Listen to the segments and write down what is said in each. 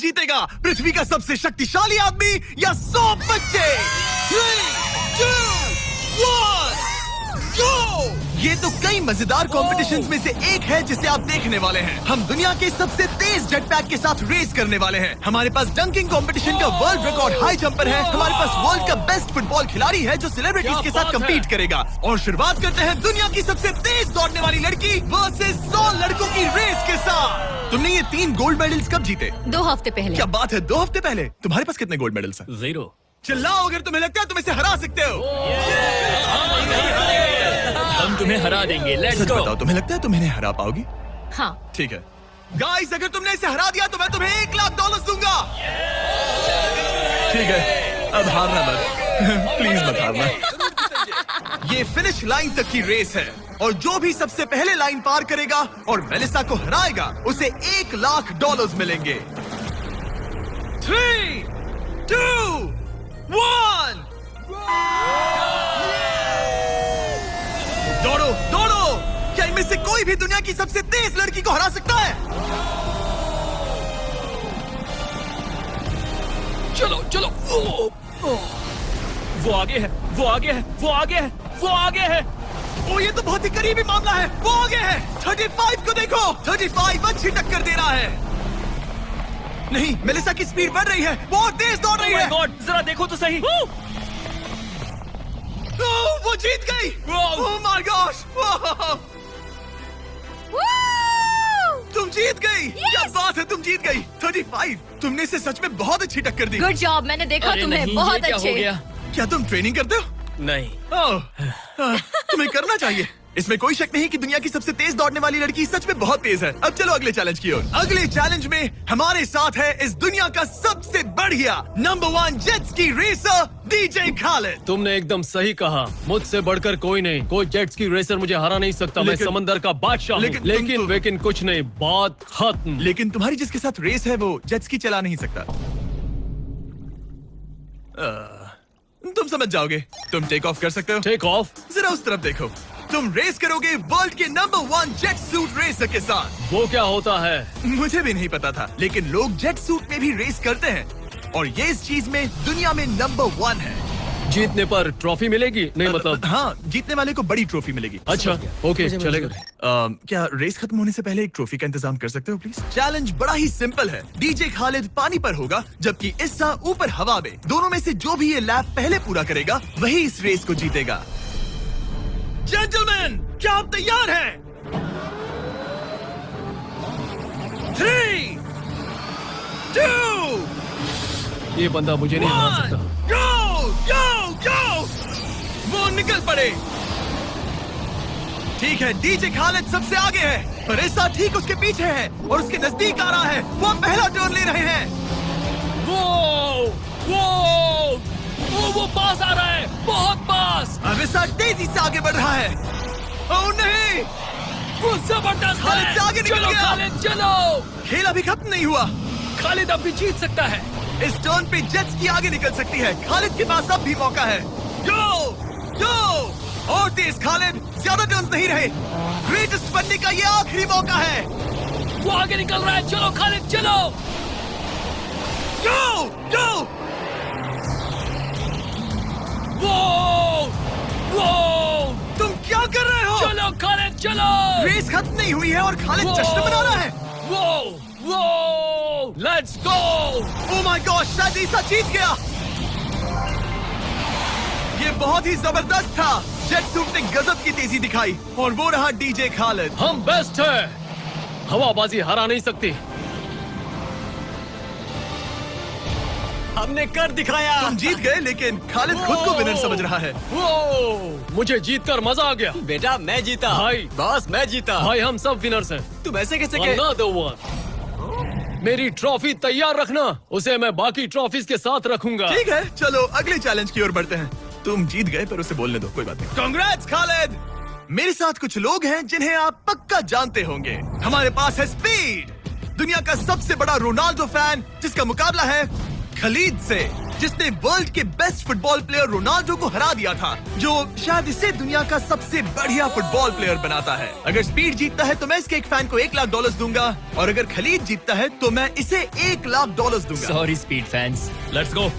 जीतेगा? पृथ्वी का सबसे शक्तिशाली आदमी या 100 बच्चे? 3, 2, 1, go! ये तो कई मजेदार कॉम्पिटिशंस में से एक है जिसे आप देखने वाले हैं। हम दुनिया के सबसे तेज जेटपैक के साथ रेस करने वाले हैं। हमारे पास डंकिंग कंपटीशन का वर्ल्ड रिकॉर्ड हाई जंपर है। हमारे पास वर्ल्ड का बेस्ट फुटबॉल खिलाड़ी है जो सेलिब्रिटीज के साथ कम्पीट करेगा। और शुरुआत करते हैं दुनिया की सबसे तेज दौड़ने वाली लड़की वर्सेस 100 लड़कों की रेस के साथ। तुमने ये 3 गोल्ड मेडल्स कब जीते? 2 हफ्ते पहले। क्या बात है, 2 हफ्ते पहले? तुम्हारे पास कितने गोल्ड मेडल्स हैं? 0। चिल्लाओ अगर तुम्हें लगता है तुम इसे हरा सकते हो। हम तुम्हें हरा देंगे। Let's go. बताओ, तुम्हें लगता है तुम इन्हें हरा पाओगी? हाँ। ठीक है गाइस, अगर तुमने इसे हरा दिया तो मैं तुम्हें $1,00,000 दूंगा। ठीक है, अब हारना मत प्लीज मत हारना। ये फिनिश लाइन तक की रेस है और जो भी सबसे पहले लाइन पार करेगा और मेलिसा को हराएगा उसे $1,00,000 मिलेंगे। 3, 2, 1 दौड़ो दौड़ो। क्या इनमें से कोई भी दुनिया की सबसे तेज लड़की को हरा सकता है? चलो चलो। वो आगे है, वो आगे है, वो आगे है, वो आगे है। ओ, ये तो बहुत ही करीबी मामला है। वो आगे है। 35 को देखो, 35 अच्छी टक्कर दे रहा है। नहीं, मेलिसा की स्पीड बढ़ रही है, बहुत तेज दौड़ रही है। गॉड, जरा देखो तो सही। वो जीत गई। ओह माय गॉश, तुम जीत गई। क्या बात है, तुम जीत गई। 35, तुमने इसे सच में बहुत अच्छी टक्कर दी। गुड जॉब, मैंने देखा अरे तुम्हें। नहीं, बहुत ये क्या अच्छे। हो गया? क्या तुम ट्रेनिंग करते हो? नहीं। तुम्हें करना चाहिए। इसमें कोई शक नहीं कि दुनिया की सबसे तेज दौड़ने वाली लड़की सच में बहुत तेज है। अब चलो अगले चैलेंज की ओर। अगले चैलेंज में हमारे साथ है इस दुनिया का सबसे बढ़िया number 1 jet ski racer DJ Khalid. तुमने एकदम सही कहा, मुझसे बढ़कर कोई नहीं। कोई जेट स्की रेसर मुझे हरा नहीं सकता। मैं समंदर का बादशाह हूँ। लेकिन कुछ नहीं, बात खत्म। लेकिन तुम्हारी जिसके साथ रेस है वो जेट स्की चला नहीं सकता। तुम समझ जाओगे। तुम टेक ऑफ कर सकते हो। Take off? जरा उस तरफ देखो। तुम रेस करोगे वर्ल्ड के नंबर 1 जेट सूट रेसर के साथ। वो क्या होता है? मुझे भी नहीं पता था, लेकिन लोग जेट सूट में भी रेस करते हैं और ये इस चीज में दुनिया में नंबर 1 है। जीतने पर ट्रॉफी मिलेगी? नहीं मतलब हाँ, जीतने वाले को बड़ी ट्रॉफी मिलेगी। अच्छा, ओके, चलेगा। क्या रेस खत्म होने से पहले एक ट्रॉफी का इंतजाम कर सकते हो प्लीज? चैलेंज बड़ा ही सिंपल है। डीजे खालिद पानी पर होगा जबकि इस्सा ऊपर हवा में। दोनों में से जो भी ये लैप पहले पूरा करेगा वही इस रेस को जीतेगा। जेंटलमैन, क्या आप तैयार हैं? 3, 2, ये बंदा मुझे नहीं हरा सकता। गो गो गो। वो निकल पड़े। ठीक है, डीजे खालिद सबसे आगे है पर इस्सा ठीक उसके पीछे है और उसके नजदीक आ रहा है। वो पहला टर्न ले रहे हैं। वो पास आ रहा है, बहुत पास। अब इस्सा तेजी से आगे बढ़ रहा है। ओह नहीं, वो जबरदस्त खालिद से आगे निकल चलो गया। खालिद, चलो। खेल अभी खत्म नहीं हुआ। खालिद अब भी जीत सकता है। इस टर्न पे जेट्स की आगे निकल सकती है। खालिद के पास अब भी मौका है। गो गो और तेज खालिद, ज्यादा टर्न्स नहीं रहे। ग्रेटेस्ट बनने का ये आखिरी मौका है। वो आगे निकल रहा है, चलो खालिद चलो। गो गो। वो तुम क्या कर रहे हो? चलो खालिद चलो। रेस खत्म नहीं हुई है और खालिद जश्न मना रहा है। वो let's go. Oh my God, शायद ईसा जीत गया। ये बहुत ही जबरदस्त था। जेट सूट ने गजब की तेजी दिखाई और वो रहा डीजे खालिद। हम बेस्ट है, हवाबाजी हरा नहीं सकती। हमने कर दिखाया। तुम जीत गए लेकिन खालिद खुद को विनर समझ रहा है। मुझे जीतकर मजा आ गया। बेटा मैं जीता। भाई। बॉस मैं जीता। भाई हम सब विनर्स हैं। तुम ऐसे कैसे कह? Another one। मेरी ट्रॉफी तैयार रखना, उसे मैं बाकी ट्रॉफीज के साथ रखूंगा। ठीक है, चलो अगले चैलेंज की ओर बढ़ते हैं। तुम जीत गए पर उसे बोलने दो, कोई बात नहीं। कांग्रेट्स खालिद। मेरे साथ कुछ लोग हैं जिन्हें आप पक्का जानते होंगे। हमारे पास है स्पीड, दुनिया का सबसे बड़ा रोनाल्डो फैन जिसका मुकाबला है खलीद से। जिसने वर्ल्ड के बेस्ट फुटबॉल प्लेयर रोनाल्डो को हरा दिया था, जो शायद इसे दुनिया का सबसे बढ़िया फुटबॉल प्लेयर बनाता है। अगर स्पीड जीतता है तो मैं इसके एक फैन को $1 लाख दूंगा, और अगर खलीद जीतता है तो मैं इसे $1 लाख दूंगा। Sorry speed fans, let's go.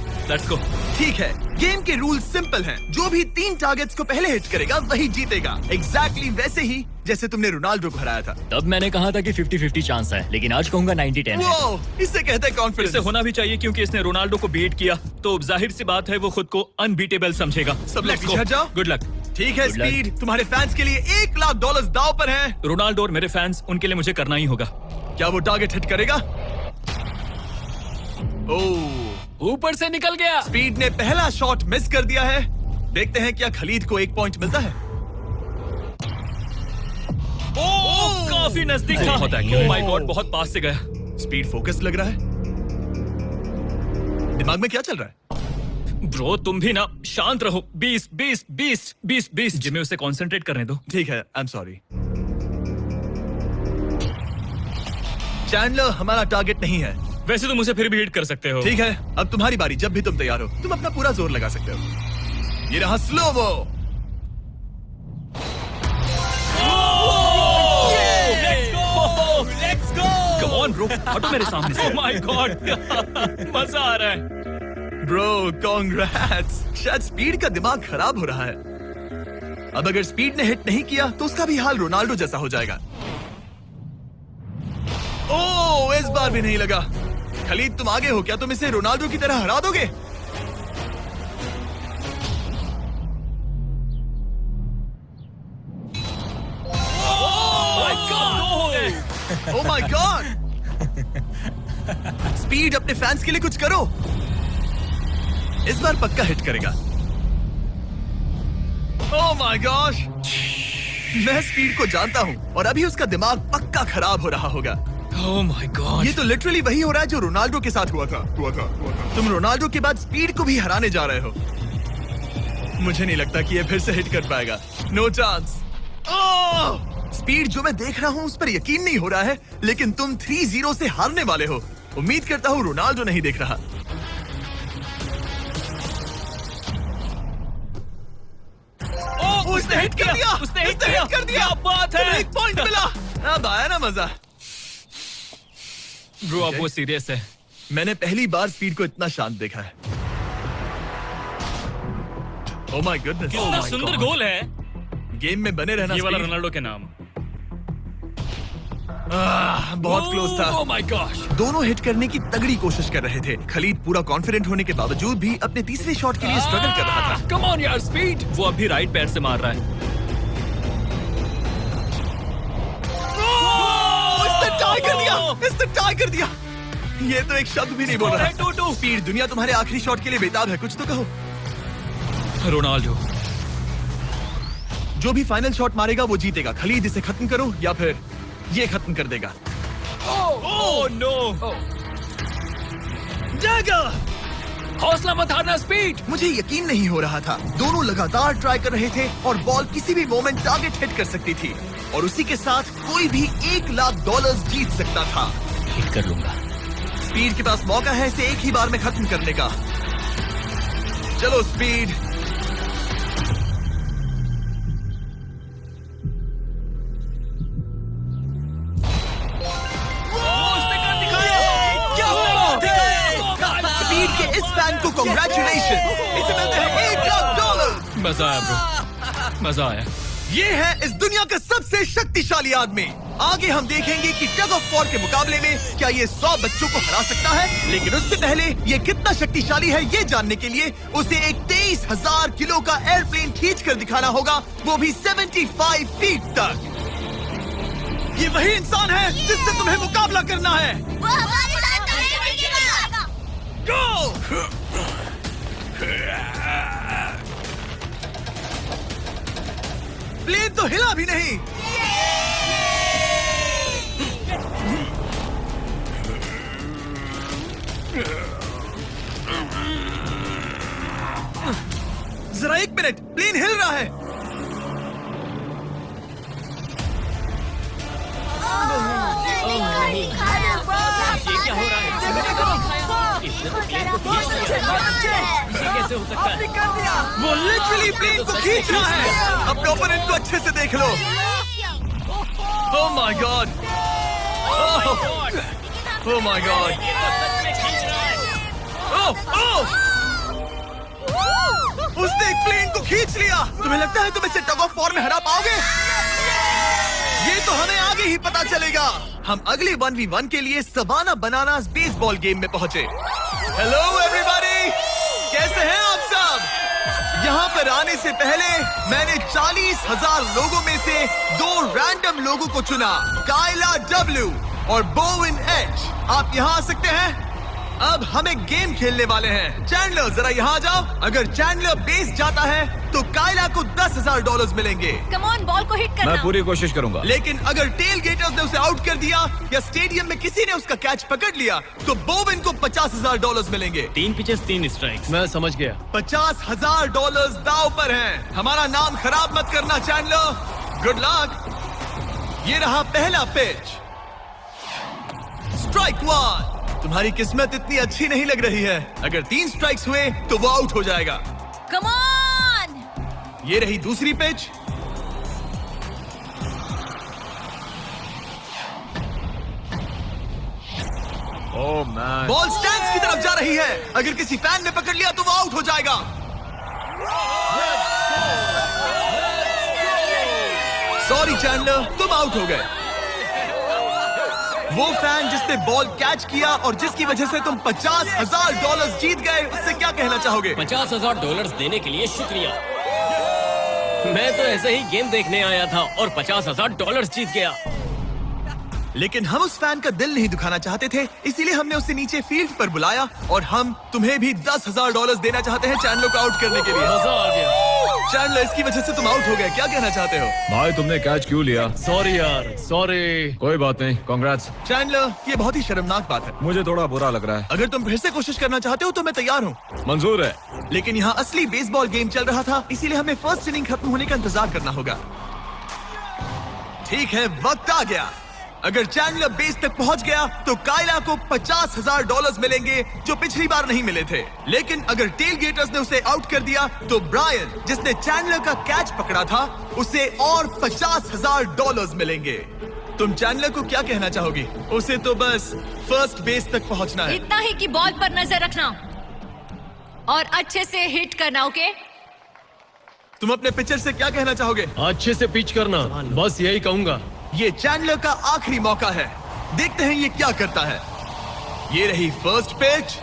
ठीक है, गेम के रूल सिंपल हैं। जो भी 3 टारगेट्स को पहले हिट करेगा वही जीतेगा। एग्जैक्टली वैसे ही जैसे तुमने रोनाल्डो को हराया था। तब मैंने कहा था कि 50-50 चांस है, लेकिन आज कहूंगा 90-10 है। वो इसे कहते हैं कॉन्फिडेंस। इसे होना भी चाहिए क्योंकि इसने रोनाल्डो को बीट किया, तो जाहिर सी बात है वो खुद को अनबीटेबल समझेगा। सब लोग पीछे हट जाओ। Good luck. ठीक है Good luck. स्पीड, तुम्हारे फैंस के लिए $1 लाख दांव पर है। रोनाल्डो और मेरे फैंस, उनके लिए मुझे करना ही होगा। क्या वो टारगेट हिट करेगा? ओह, ऊपर से निकल गया। स्पीड ने पहला शॉट मिस कर दिया है। देखते हैं क्या खलीद को 1 पॉइंट मिलता है। काफी नजदीक था। बहुत accurate. ओह माय गॉड, बहुत पास से गया। स्पीड फोकस लग रहा है। दिमाग में क्या चल रहा है? ब्रो तुम भी ना शांत रहो। 20 जिम्मे उसे कंसंट्रेट करने दो। ठीक है, आई एम सॉरी। चैंडलर हमारा टारगेट नहीं है। वैसे तुम उसे फिर भी हिट कर सकते हो। ठीक है, अब तुम्हारी बारी। जब भी तुम तैयार हो तुम अपना पूरा जोर लगा सकते हो। ये रहा स्लोवो। कम ऑन ब्रो, हटो मेरे सामने से। ओह माय गॉड, मजा आ रहा है। Bro congrats. शायद स्पीड का दिमाग खराब हो रहा है। अब अगर स्पीड ने हिट नहीं किया तो उसका भी हाल रोनाल्डो जैसा हो जाएगा। ओह, इस बार भी नहीं लगा। खलीद तुम आगे हो क्या? तुम इसे रोनाल्डो की तरह हरा दोगे? ओह माय गॉड। स्पीड, अपने फैंस के लिए कुछ करो। इस बार पक्का हिट करेगा। ओह माय गॉश, मैं स्पीड को जानता हूं और अभी उसका दिमाग पक्का खराब हो रहा होगा। ओह माय गॉड, ये तो लिटरली वही हो रहा है जो रोनाल्डो के साथ हुआ था। तुम रोनाल्डो के बाद स्पीड को भी हराने जा रहे हो। मुझे नहीं लगता कि ये फिर से हिट कर पाएगा। No chance. स्पीड, जो मैं देख रहा हूं उस पर यकीन नहीं हो रहा है, लेकिन तुम 3-0 से हारने वाले हो। उम्मीद करता हूं रोनाल्डो नहीं देख रहा। उसने हिट कर दिया। उसने हिट कर दिया। क्या बात है। 1 पॉइंट मिला। अब आया ना मजा। ब्रो अब वो सीरियस है। मैंने पहली बार स्पीड को इतना शांत देखा है। Oh my goodness. कितना सुंदर गोल है। गेम में बने रहना। ये वाला स्पीड। रोनाल्डो के नाम। बहुत क्लोज था। Oh my gosh. दोनों हिट करने की तगड़ी कोशिश कर रहे थे। खलीद पूरा कॉन्फिडेंट होने के बावजूद भी अपने तीसरे शॉट के लिए स्ट्रगल कर रहा था। कम ऑन यार स्पीड। वो अभी राइट पैर से मार रहा है। इसने टाई कर दिया। इसने टाई कर दिया। ये तो एक शब्द भी नहीं बोल रहा। 2-2। स्पीड, दुनिया तुम्हारे आखिरी शॉट के लिए बेताब है। कुछ तो कहो। रोनाल्डो जो भी फाइनल शॉट मारेगा वो जीतेगा। खलीद, इसे खत्म करो या फिर ये खत्म कर देगा। Oh no. डैगर! हौसला मत हारना स्पीड। मुझे यकीन नहीं हो रहा था। दोनों लगातार ट्राई कर रहे थे और बॉल किसी भी मोमेंट टारगेट हिट कर सकती थी, और उसी के साथ कोई भी $1 लाख जीत सकता था। हिट कर लूंगा। स्पीड के पास मौका है इसे एक ही बार में खत्म करने का। चलो स्पीड। स्पीड के इस फैन को कांग्रेचुलेशन। इसे मिलते हैं $1 लाख। मजा आया ब्रो, मजा आया। ये है इस दुनिया का सबसे शक्तिशाली आदमी। आगे हम देखेंगे कि टग ऑफ वॉर के मुकाबले में क्या ये 100 बच्चों को हरा सकता है, लेकिन उससे पहले ये कितना शक्तिशाली है ये जानने के लिए उसे एक 23,000 किलो का एयरप्लेन खींच कर दिखाना होगा, वो भी 75 फीट तक। ये वही इंसान है जिससे तुम्हें मुकाबला करना है। वो हमारे साथ नहीं मिलेगा। गो! प्लेन तो हिला भी नहीं। जरा 1 मिनट, प्लेन हिल रहा है। ये क्या हो रहा है? कैसे हो सकता है? कर दिया। वो लिटरली प्लेन को खींच रहा है। अपने ओपोनेंट को अच्छे से देख लो। Oh my god. Oh my god. Oh उसने एक प्लेन को खींच लिया। तुम्हें लगता है तुम इसे टग ऑफ वॉर में हरा पाओगे? ये तो हमें आगे ही पता चलेगा। हम अगली 1v1 के लिए सवाना बनानास बेसबॉल गेम में पहुंचे। हेलो एवरीबॉडी, कैसे हैं आप सब? यहाँ पर आने से पहले मैंने 40,000 लोगों में से 2 रैंडम लोगों को चुना, काइला डब्ल्यू और बोविन एच। आप यहाँ आ सकते हैं। अब हमें गेम खेलने वाले हैं। चैंडलर जरा यहाँ आ जाओ। अगर चैंडलर बेस जाता है तो काइला को $10,000 मिलेंगे। कम ऑन, बॉल को हिट करना। मैं पूरी कोशिश करूंगा। लेकिन अगर टेल गेटर्स ने उसे आउट कर दिया या स्टेडियम में किसी ने उसका कैच पकड़ लिया तो बोविन को $50,000 मिलेंगे। 3 पिचेस 3 स्ट्राइक्स। मैं समझ गया। $50,000 दाव पर हैं। हमारा नाम खराब मत करना चैंडलर। Good luck. ये रहा पहला पिच। स्ट्राइक 1। तुम्हारी किस्मत इतनी अच्छी नहीं लग रही है। अगर 3 स्ट्राइक्स हुए तो वो आउट हो जाएगा। Come on. ये रही दूसरी pitch. Oh man. Ball stands की तरफ जा रही है। अगर किसी फैन ने पकड़ लिया तो वो आउट हो जाएगा। सॉरी चैंडलर, तुम आउट हो गए। वो फैन जिसने बॉल कैच किया और जिसकी वजह से तुम $50,000 जीत गए, उससे क्या कहना चाहोगे? $50,000 देने के लिए शुक्रिया। मैं तो ऐसे ही गेम देखने आया था और $50,000 जीत गया। लेकिन हम उस फैन का दिल नहीं दुखाना चाहते थे, इसीलिए हमने उसे नीचे फील्ड पर बुलाया और हम तुम्हें भी $10,000 देना चाहते हैं चैंडलर को आउट करने के लिए। मजा आ गया। चैंडलर, इसकी वजह से तुम आउट हो गए, क्या कहना चाहते हो? भाई तुमने कैच क्यों लिया? सॉरी यार, सॉरी। कोई बात नहीं, कांग्रेट्स। चैंडलर, ये बहुत ही शर्मनाक बात है। मुझे थोड़ा बुरा लग रहा है। अगर तुम फिर से कोशिश करना चाहते हो तो मैं तैयार हूँ। मंजूर है। लेकिन यहाँ असली बेसबॉल गेम चल रहा था, इसीलिए हमें फर्स्ट इनिंग खत्म होने का इंतजार करना होगा। ठीक है, वक्त आ गया। अगर चैंडलर बेस तक पहुंच गया तो काइला को $50,000 मिलेंगे जो पिछली बार नहीं मिले थे। लेकिन अगर टेल गेटर्स ने उसे आउट कर दिया तो ब्रायन, जिसने चैंडलर का कैच पकड़ा था, उसे और $50,000 मिलेंगे। तुम चैंडलर को क्या कहना चाहोगी? उसे तो बस फर्स्ट बेस तक पहुंचना है। इतना ही कि बॉल पर नजर रखना और अच्छे से हिट करना। ओके? तुम अपने पिचर से क्या कहना चाहोगे? अच्छे से पिच करना, बस यही कहूंगा। ये चैंडलर का आखिरी मौका है। देखते हैं ये क्या करता है। ये रही फर्स्ट पिच।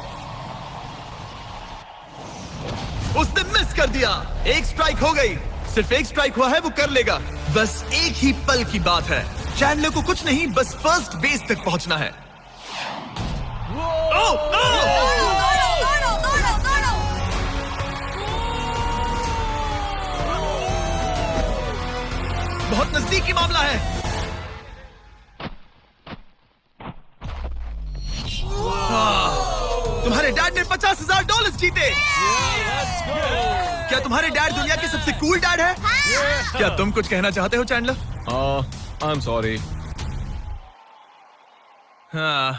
उसने मिस कर दिया। 1 स्ट्राइक हो गई। सिर्फ 1 स्ट्राइक हुआ है, वो कर लेगा। बस एक ही पल की बात है। चैंडलर को कुछ नहीं, बस फर्स्ट बेस तक पहुंचना है। दौड़ो, दौड़ो, दौड़ो, दौड़ो। बहुत नजदीकी मामला है। तुम्हारे डैड ने $50,000 जीते। क्या तुम्हारे डैड दुनिया के सबसे कूल डैड है? क्या तुम कुछ कहना चाहते हो चैंडलर? I am sorry. हाँ,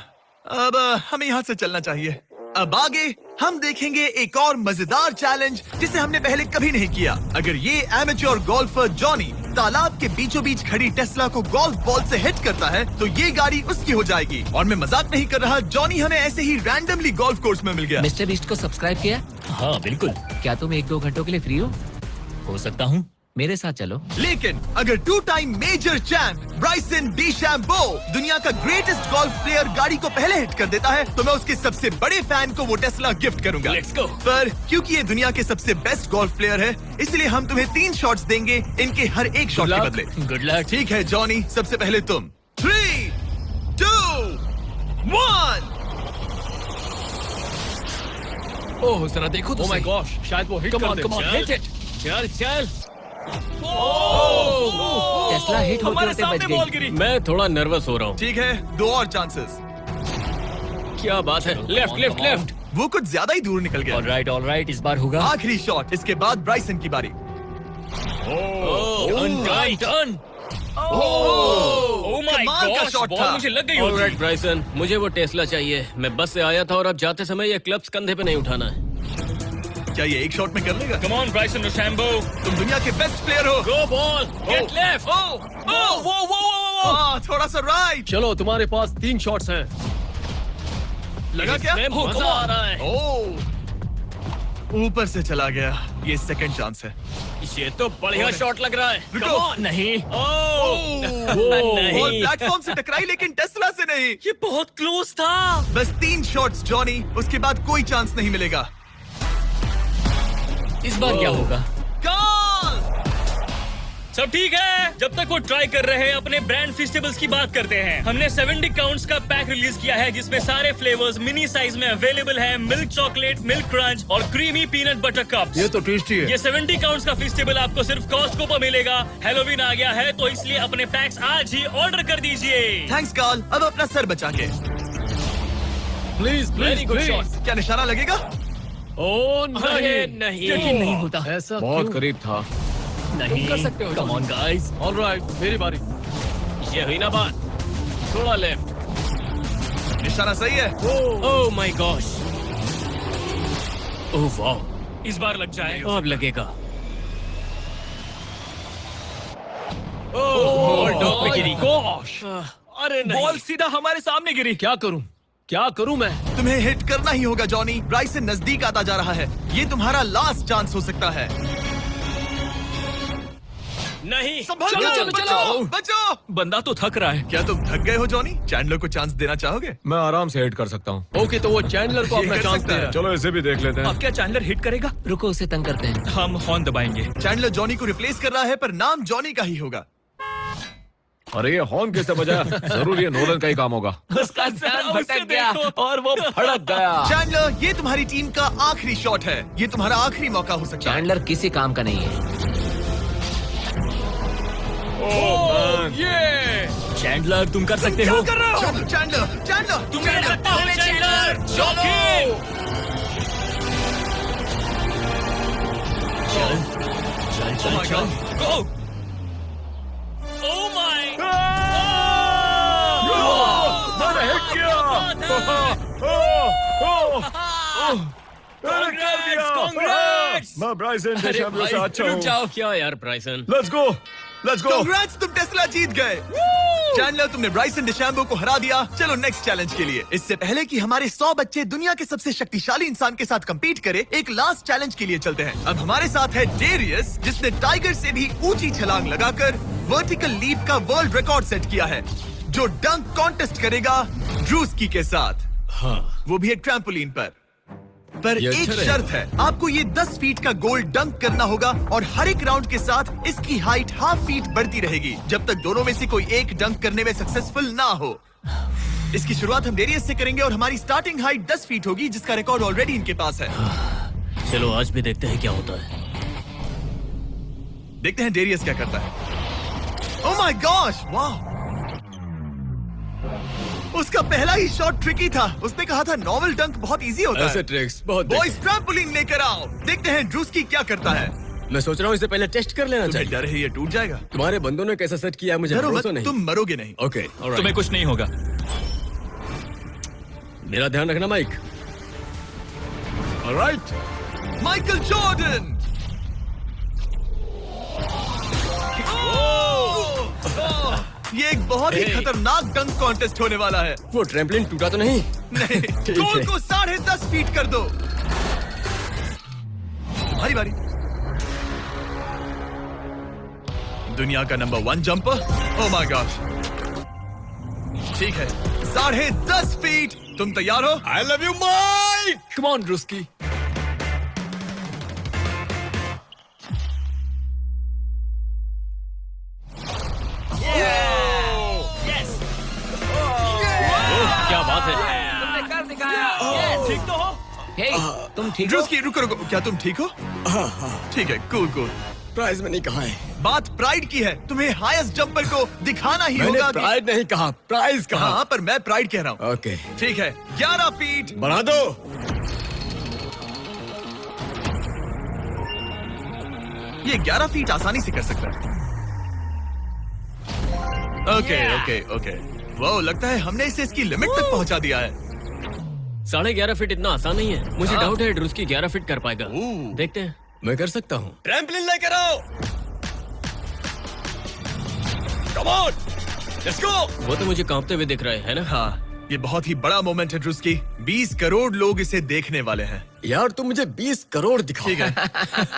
अब हमें यहाँ से चलना चाहिए। अब आगे हम देखेंगे एक और मजेदार चैलेंज जिसे हमने पहले कभी नहीं किया। अगर ये एमेच्योर गोल्फर जॉनी तालाब के बीचों बीच खड़ी टेस्ला को गोल्फ बॉल से हिट करता है तो ये गाड़ी उसकी हो जाएगी। और मैं मजाक नहीं कर रहा, जॉनी हमें ऐसे ही रैंडमली गोल्फ कोर्स में मिल गया। मिस्टर बीस्ट को सब्सक्राइब किया? हाँ बिल्कुल। क्या तुम 1-2 घंटों के लिए फ्री हो सकता हूँ। मेरे साथ चलो। लेकिन अगर 2 टाइम मेजर चैंप ब्राइसन डीशैम्बो दुनिया का ग्रेटेस्ट गोल्फ प्लेयर गाड़ी को पहले हिट कर देता है तो मैं उसके सबसे बड़े फैन को वो टेस्ला गिफ्ट करूंगा। Let's go। पर क्योंकि ये दुनिया के सबसे बेस्ट गोल्फ प्लेयर है, इसलिए हम तुम्हें 3 शॉट्स देंगे, इनके हर एक शॉट के बदले। Good luck. ठीक है जॉनी, सबसे पहले तुम। 3, 2, 1। ओह जरा देखो तो माय गॉश, शायद वो हिट कर दे। Come on, hit it। चल चल। टेस्ला हिट होते होते बच गई। मैं थोड़ा नर्वस हो रहा हूँ। ठीक है, 2 और चांसेस। क्या बात है। Left left left. वो कुछ ज्यादा ही दूर निकल गया। ऑल राइट, इस बार होगा। आखिरी शॉट, इसके बाद ब्राइसन की बारी। डन। ओह माय कमाल का गॉश, शॉट बॉल था। मुझे लग गई। ऑलराइट ब्राइसन, मुझे वो टेस्ला चाहिए। मैं बस से आया था और अब जाते समय ये क्लब्स कंधे पे नहीं उठाना है। क्या ये एक शॉट में कर लेगा? कम ऑन ब्राइसन डोशैम्बो, तुम दुनिया के बेस्ट प्लेयर हो। गो बॉल, गेट लेफ्ट। थोड़ा सा राइट। चलो तुम्हारे पास 3 शॉट्स हैं। लगा क्या? मजा आ रहा है। ऊपर से चला गया। ये सेकंड चांस है। ये तो बढ़िया शॉट लग रहा है। रुको। Come on, नहीं। बॉल नहीं, प्लेटफॉर्म से टकराई लेकिन टेस्ला से नहीं। ये बहुत क्लोज था। बस 3 शॉट्स जॉनी, उसके बाद कोई चांस नहीं मिलेगा। इस बार क्या होगा? कॉल। सब ठीक है। जब तक वो ट्राई कर रहे हैं, अपने ब्रांड फेस्टिवल्स की बात करते हैं। हमने 70 काउंट्स का पैक रिलीज किया है, जिसमें सारे फ्लेवर्स मिनी साइज में अवेलेबल हैं। मिल्क चॉकलेट, मिल्क क्रंच और क्रीमी पीनट बटर कप्स। ये तो टेस्टी है। ये 70 काउंट्स का फेस्टिवल आपको सिर्फ कॉस्टको पर मिलेगा। हैलोवीन आ गया है, तो इसलिए अपने पैक्स आज ही ऑर्डर कर दीजिए। Thanks Carl. अब अपना सर बचा के। Please Very good shot. क्या निशाना लगेगा? ओ नहीं, नहीं। यकीन नहीं होता। ऐसा बहुत क्यों? करीब था। नहीं कर सकते हो। कम ऑन गाइस, ऑलराइट, मेरी बारी। ये हुई ना बात। थोड़ा लेफ्ट। निशाना सही है। Oh my gosh. Oh wow, इस बार लग जाए। अब लगेगा। बॉल टॉप में गिरी। गॉश, अरे नहीं। बॉल सीधा हमारे सामने गिरी। क्या करूं मैं? तुम्हें हिट करना ही होगा जॉनी। ब्राइसन नजदीक आता जा रहा है। ये तुम्हारा लास्ट चांस हो सकता है। नहीं। संभल चलो, लो, चलो, बचो, चलो। बचो। बंदा तो थक रहा है। क्या तुम थक गए हो जॉनी? चैंडलर को चांस देना चाहोगे? मैं आराम से हिट कर सकता हूँ। ओके, तो वो चैंडलर को ये अपना कर चांस सकता दे है। रहा है। चलो इसे भी देख लेते हैं। अब क्या चैंडलर हिट करेगा? रुको, उसे तंग करते हैं। हम हॉर्न दबाएंगे। चैंडलर जॉनी को रिप्लेस कर रहा है, पर नाम जॉनी का ही होगा। अरे ये हॉर्न किसने बजाया? जरूर ये नोलन का ही काम होगा। उसका ध्यान उसे भटक गया देखो। और वो भड़क गया। चैंडलर, ये तुम्हारी टीम का आखिरी शॉट है। ये तुम्हारा आखिरी मौका हो सकता है। चैंडलर किसी काम का नहीं है। चैंडलर, तुम कर सकते हो। क्या कर रहे हो? चैंडलर, चैंडलर, तुम कर सकता हो Chandler. Jockey. Oh my God. Go. Oh my. मैंने हिट Congrats! मैं ब्राइसन अरे डोशैम्बो से भाई, अच्छा रुक हूँ। जाओ। क्या यार Bryson? Let's go, let's go. Congrats, तुम टेस्ला जीत गए। चैंडलर, तुमने ब्राइसन डिशैम्बो को हरा दिया। चलो नेक्स्ट चैलेंज के लिए। इससे पहले कि हमारे 100 बच्चे दुनिया के सबसे शक्तिशाली इंसान के साथ compete करे, एक लास्ट चैलेंज के लिए चलते हैं। अब हमारे साथ है डेरियस, जिसने टाइगर से भी ऊंची छलांग लगाकर वर्टिकल लीप का वर्ल्ड रिकॉर्ड सेट किया है, जो डंक कॉन्टेस्ट करेगा ड्रूस्की के साथ। हाँ। वो भी एक ट्रैम्पोलिन पर ये एक अच्छा रहेगा। शर्त है। आपको ये 10 फीट का गोल डंक करना होगा और हर एक राउंड के साथ इसकी हाइट ½ फीट बढ़ती रहेगी, जब तक दोनों में से कोई एक डंक करने में सक्सेसफुल ना हो। इसकी शुरुआत हम डेरियस से करेंगे और हमारी स्टार्टिंग हाइट 10 फीट होगी, जिसका रिकॉर्ड ऑलरेडी इनके पास है। चलो आज भी देखते हैं क्या होता है। देखते हैं डेरियस क्या करता है। ओह माय गॉश, वाह! उसका पहला ही शॉट ट्रिकी था। उसने कहा था नॉर्मल डंक बहुत इजी होता है। ट्रिक्स बहुत बॉयज, ट्रैम्पोलिन लेकर आओ। देखते हैं ड्रूस्की क्या करता है। मैं सोच रहा हूँ इसे पहले टेस्ट कर लेना तुम्हें चाहिए। डर है ये टूट जाएगा? तुम्हारे बंदों ने कैसा सेट किया है मुझे डरो मत, भरोसा नहीं। तुम मरोगे नहीं। ओके, तुम्हें कुछ नहीं होगा। मेरा ध्यान रखना माइक। Alright, Michael Jordan. ये एक बहुत ही Hey. खतरनाक डंक कॉन्टेस्ट होने वाला है। वो ट्रैम्पलिन टूटा तो नहीं? नहीं, ठीक गोल है। को 10.5 फीट कर दो। हमारी बारी। दुनिया का number 1 jumper. Oh my god. ठीक है, 10.5 फीट। तुम तैयार हो? I love you Mike. Come on Druski. क्या बात है? तुमने कर दिखाया। ठीक तो हो? हे, तुम ठीक हो? ड्रूस्की, रुको रुको, क्या तुम ठीक हो? ठीक है, कूल कूल। प्राइज में नहीं कहा है। बात प्राइड की है। तुम्हें हाईएस्ट जंपर को दिखाना ही मैंने होगा कि... प्राइड नहीं कहा, प्राइज कहा। हाँ, पर मैं प्राइड कह रहा हूँ। ओके, ठीक है, 11 फीट। बढ़ा दो। ये 11 फीट आसानी से कर सकता है। Okay okay okay. वो लगता है हमने इसे इसकी लिमिट तक पहुंचा दिया है। 11.5 फीट इतना आसान नहीं है। मुझे डाउट है ड्रूस्की 11 फीट कर पाएगा। देखते हैं। मैं कर सकता हूँ। ट्रैम्पलिन लेकर आओ। Come on, let's go. वो तो मुझे कांपते हुए दिख रहे है ना। हाँ, ये बहुत ही बड़ा मोमेंट है ड्रूस्की। 20 करोड़ लोग इसे देखने वाले हैं। यार तुम मुझे 20 करोड़ दिखाओ। ठीक है,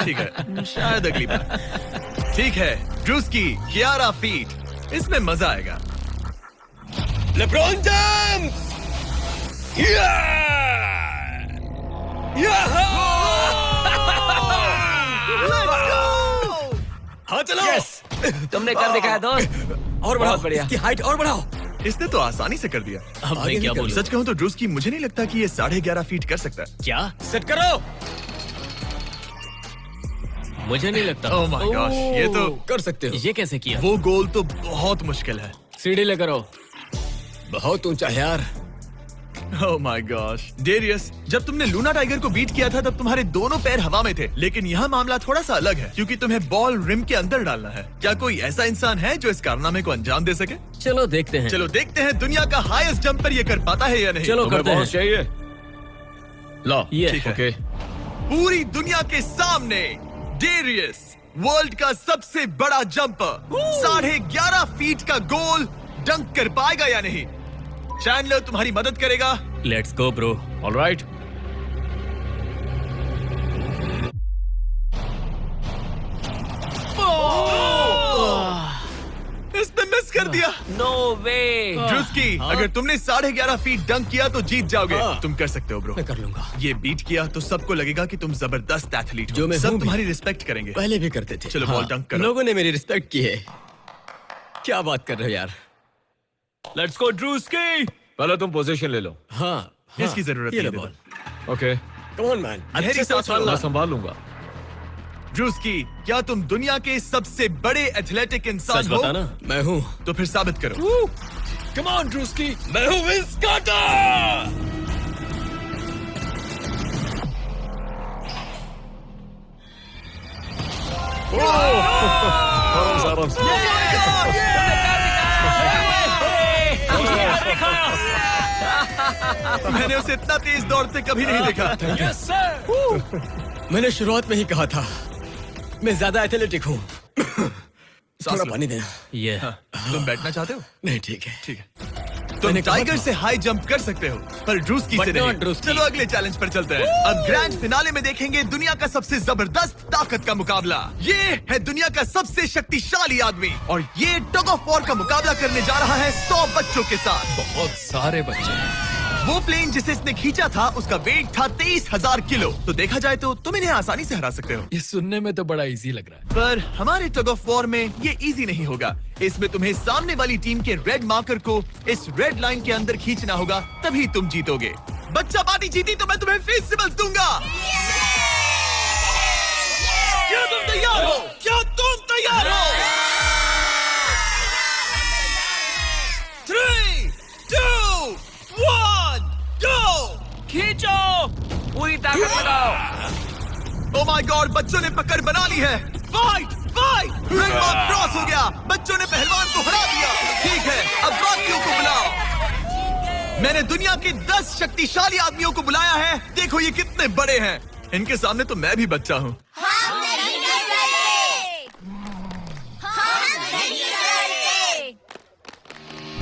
ठीक है, शायद अगली बार। ठीक है, ड्रूस्की 11 फीट, इसमें मजा आएगा। LeBron James! हाँ चलो। तुमने कर दिखाया दोस्त। और बढ़ाओ, बढ़िया। इसकी हाइट और बढ़ाओ। इसने तो आसानी से कर दिया। अब मैं क्या बोलूं? सच कहूं तो ड्रूस्की मुझे नहीं लगता कि ये 11.5 फीट कर सकता है। क्या? सेट करो। मुझे नहीं लगता। ओह माय गॉश, ये तो कर सकते हो। ये कैसे किया? वो गोल तो बहुत मुश्किल है। सीढ़ी लेकर आओ। बहुत ऊंचा है यार। ओह माय गॉश, डेरियस, जब तुमने लूना टाइगर को बीट किया था तब तुम्हारे दोनों पैर हवा में थे, लेकिन यहाँ मामला थोड़ा सा अलग है क्योंकि तुम्हें बॉल रिम के अंदर डालना है। क्या कोई ऐसा इंसान है जो इस कारनामे को अंजाम दे सके? चलो देखते हैं। चलो देखते हैं दुनिया का हाईएस्ट जंपर ये कर पाता है या नहीं। चलो तुम्हें करते हैं। बहुत चाहिए। लो, ये ठीक है। ओके। पूरी दुनिया के सामने डेरियस, वर्ल्ड का सबसे बड़ा जंपर, 11.5 फीट का गोल डंक कर पाएगा या नहीं? चैंडलर तुम्हारी मदद करेगा। Let's go bro. ऑलराइट। इसने मिस कर दिया। नो वे। ड्रूस्की, अगर तुमने 11.5 फीट डंक किया तो जीत जाओगे। तुम कर सकते हो ब्रो। मैं कर लूंगा। ये बीट किया तो सबको लगेगा कि तुम जबरदस्त एथलीट हो। जो मैं सब हूं भी। तुम्हारी रिस्पेक्ट करेंगे। पहले भी करते थे। चलो बॉल डंक करो। लोगों ने मेरी रिस्पेक्ट की है। क्या बात कर रहे हो यार? Let's go Druski. पहले तुम पोजीशन ले लो। हाँ, इसकी जरूरत ये नहीं लो है। Ball. Okay, come on man. गहरी सांस लो। मैं संभाल लूंगा। ड्रूस्की, क्या तुम दुनिया के सबसे बड़े एथलेटिक इंसान सच हो? बताना। मैं हूँ। तो फिर साबित करो। Come on Druski. मैं हूँ विंस कार्टर। आराम से। मैंने उसे इतना तेज दौड़ते कभी नहीं देखा। मैंने शुरुआत में ही कहा था मैं ज्यादा एथलेटिक हूँ। थोड़ा लो। पानी देना। ये तुम बैठना चाहते हो? नहीं ठीक है। ठीक है। तुम टाइगर से हाई जंप कर सकते हो, पर ड्रूस्की से But not नहीं। ड्रूस्की। चलो अगले चैलेंज पर चलते हैं। अब ग्रैंड फिनाले में देखेंगे दुनिया का सबसे जबरदस्त ताकत का मुकाबला। ये है दुनिया का सबसे शक्तिशाली आदमी और ये टग ऑफ वॉर का मुकाबला करने जा रहा है 100 बच्चों के साथ। बहुत सारे बच्चे हैं। वो प्लेन जिसे इसने खींचा था उसका वेट था 23,000 किलो। तो देखा जाए तो तुम इन्हें आसानी से हरा सकते हो। ये सुनने में तो बड़ा इजी लग रहा है। पर हमारे टग ऑफ वॉर में ये इजी नहीं होगा। इसमें तुम्हें सामने वाली टीम के रेड मार्कर को इस रेड लाइन के अंदर खींचना होगा, तभी तुम जीतोगे। बच्चा पार्टी जीती तो मैं तुम्हें फेस्टिवल्स दूंगा। क्या तुम तैयार हो? क्या तुम तैयार हो? 3, 2, 1, go! खींचो। पूरी ताकत लगाओ। Oh my God, बच्चों ने पकड़ बना ली है। Fight, fight! Red mark cross हो गया। बच्चों ने पहलवान को हरा दिया। ठीक है, अब बाकियों को बुलाओ। मैंने दुनिया के 10 शक्तिशाली आदमियों को बुलाया है। देखो ये कितने बड़े हैं। इनके सामने तो मैं भी बच्चा हूँ।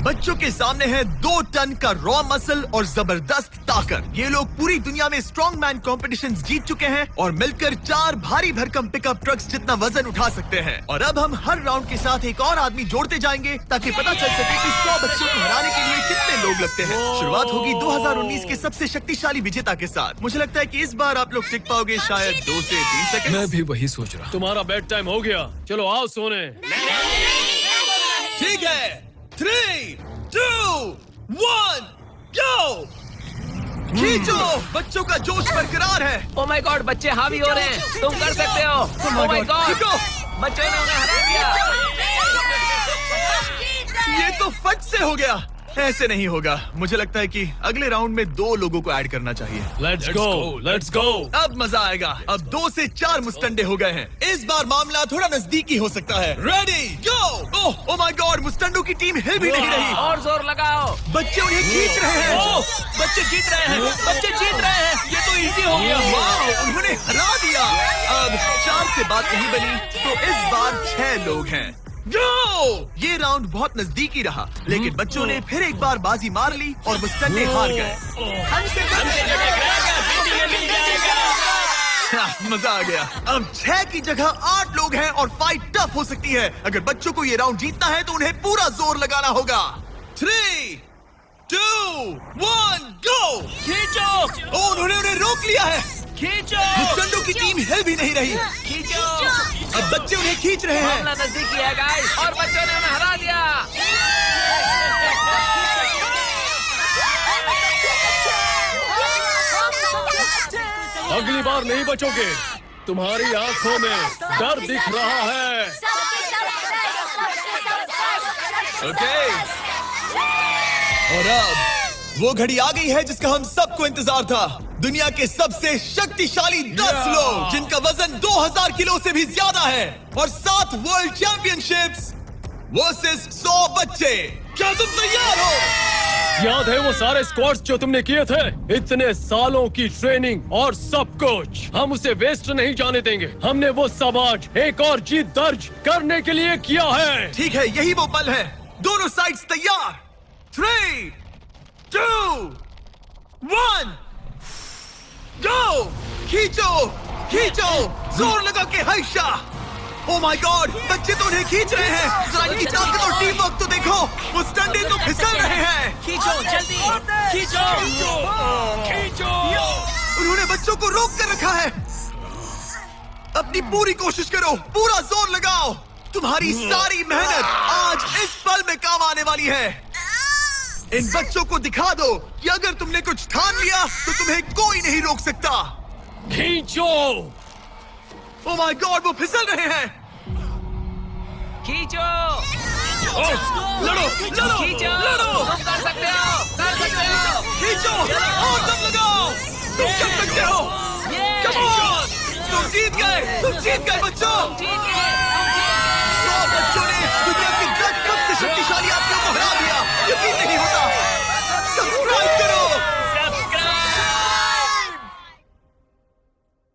बच्चों के सामने है 2 टन का रॉ मसल और जबरदस्त ताकत। ये लोग पूरी दुनिया में स्ट्रॉन्ग मैन कॉम्पिटिशंस जीत चुके हैं और मिलकर 4 भारी भरकम पिकअप ट्रक्स जितना वजन उठा सकते हैं। और अब हम हर राउंड के साथ एक और आदमी जोड़ते जाएंगे ताकि पता चल सके कि 100 बच्चों को हराने के लिए कितने लोग लगते हैं। शुरुआत होगी 2019 के सबसे शक्तिशाली विजेता के साथ। मुझे लगता है कि इस बार आप लोग टिक पाओगे शायद 2 से 3 सेकंड। मैं भी वही सोच रहा। तुम्हारा बेड टाइम हो गया। चलो आओ सोने। ठीक है, 3, 2, 1, go! खींचो! बच्चों का जोश बरकरार है। ओ माय गॉड, बच्चे हावी हो रहे हैं। तुम कर सकते हो। ओ माय गॉड, खींचो! बच्चों ने उन्हें हरा दिया। ये तो फट से हो गया। ऐसे नहीं होगा। मुझे लगता है कि अगले राउंड में 2 लोगों को ऐड करना चाहिए। Let's go. अब मजा आएगा। अब 2 से 4 मुस्टंडे हो गए हैं। इस बार मामला थोड़ा नजदीकी हो सकता है। Ready go. Oh my god, मुस्टंडों की टीम हिल भी नहीं रही। और जोर लगाओ। बच्चे उन्हें खींच रहे हैं। बच्चे जीत रहे हैं, बच्चे जीत रहे हैं। ये तो इजी हो गया। वाह, उन्होंने हरा दिया। अब 4 से बात नहीं बनी, तो इस बार 6 लोग हैं। गो! ये राउंड बहुत नजदीकी रहा, लेकिन बच्चों ने फिर एक बार बाजी मार ली और मुस्टंडे हार गए। मजा आ गया। अब 6 की जगह 8 लोग हैं और फाइट टफ हो सकती है। अगर बच्चों को ये राउंड जीतना है तो उन्हें पूरा जोर लगाना होगा। 3, 2, 1, गो! खींचो, उन्होंने उन्हें रोक लिया है। खींचो। मुस्टंडों की टीम हिल भी नहीं रही। खींचो। अब बच्चे उन्हें खींच रहे हैं। मामला नजदीकी है गाइस, और बच्चों ने उन्हें हरा दिया। अगली बार नहीं बचोगे। तुम्हारी आंखों में डर दिख रहा है। ओके। और अब वो घड़ी आ गई है जिसका हम सबको इंतजार था। दुनिया के सबसे शक्तिशाली 10 लोग, जिनका वजन 2000 किलो से भी ज्यादा है, और 7 वर्ल्ड चैंपियनशिप्स वर्सेस 100 बच्चे। क्या तुम तैयार हो? याद है वो सारे स्क्वाट्स जो तुमने किए थे? इतने सालों की ट्रेनिंग और सब कुछ, हम उसे वेस्ट नहीं जाने देंगे। हमने वो सब आज एक और जीत दर्ज करने के लिए किया है। ठीक है, यही वो पल है। दोनों साइड्स तैयार। 3, 2, 1, गो! खींचो, खींचो, जोर लगा के हैशा। ओह माय गॉड, बच्चे तो उन्हें खींच रहे हैं। जरा इनकी ताकत और टीम वर्क तो देखो। वो स्टंडे तो फिसल रहे हैं। खींचो, जल्दी खींचो, खींचो। उन्होंने बच्चों को रोक कर रखा है। अपनी पूरी कोशिश करो, पूरा जोर लगाओ। तुम्हारी सारी मेहनत आज इस पल में काम आने वाली है। इन बच्चों को दिखा दो कि अगर तुमने कुछ ठान लिया तो तुम्हें कोई नहीं रोक सकता। खींचो। ओह माय गॉड, वो फिसल रहे हैं। खींचो। लड़ो, चलो, खींचो। लड़ो, तुम कर सकते हो, कर सकते हो। खींचो और दम लगाओ। तुम कर सकते हो। Come on! तुम जीत गए बच्चों। ठीक है।